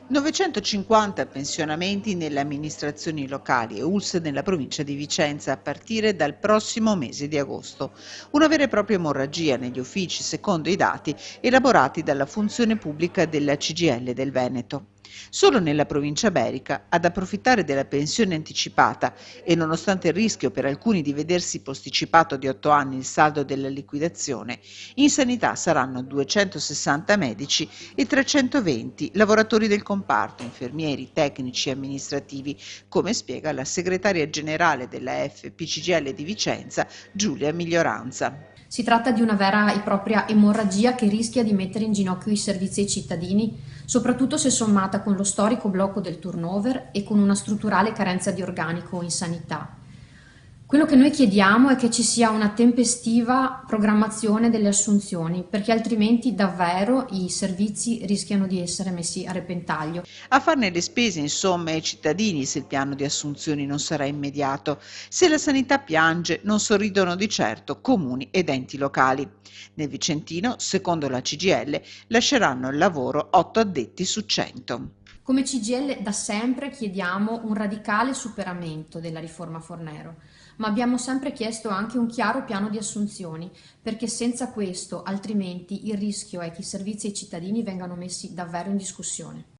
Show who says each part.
Speaker 1: 950 pensionamenti nelle amministrazioni locali e ULSS nella provincia di Vicenza a partire dal prossimo mese di agosto. Una vera e propria emorragia negli uffici, secondo i dati elaborati dalla funzione pubblica della CGIL del Veneto. Solo nella provincia berica, ad approfittare della pensione anticipata e nonostante il rischio per alcuni di vedersi posticipato di 8 anni il saldo della liquidazione, in sanità saranno 260 medici e 320 lavoratori del comparto, infermieri, tecnici e amministrativi, come spiega la segretaria generale della FPCGL di Vicenza, Giulia Miglioranza.
Speaker 2: Si tratta di una vera e propria emorragia che rischia di mettere in ginocchio i servizi ai cittadini, soprattutto se sommata con lo storico blocco del turnover e con una strutturale carenza di organico in sanità. Quello che noi chiediamo è che ci sia una tempestiva programmazione delle assunzioni, perché altrimenti davvero i servizi rischiano di essere messi a repentaglio.
Speaker 1: A farne le spese, insomma, ai cittadini se il piano di assunzioni non sarà immediato. Se la sanità piange, non sorridono di certo comuni ed enti locali. Nel Vicentino, secondo la CGIL, lasceranno il lavoro 8 addetti su 100.
Speaker 2: Come CGIL da sempre chiediamo un radicale superamento della riforma Fornero, ma abbiamo sempre chiesto anche un chiaro piano di assunzioni, perché senza questo, altrimenti, il rischio è che i servizi ai cittadini vengano messi davvero in discussione.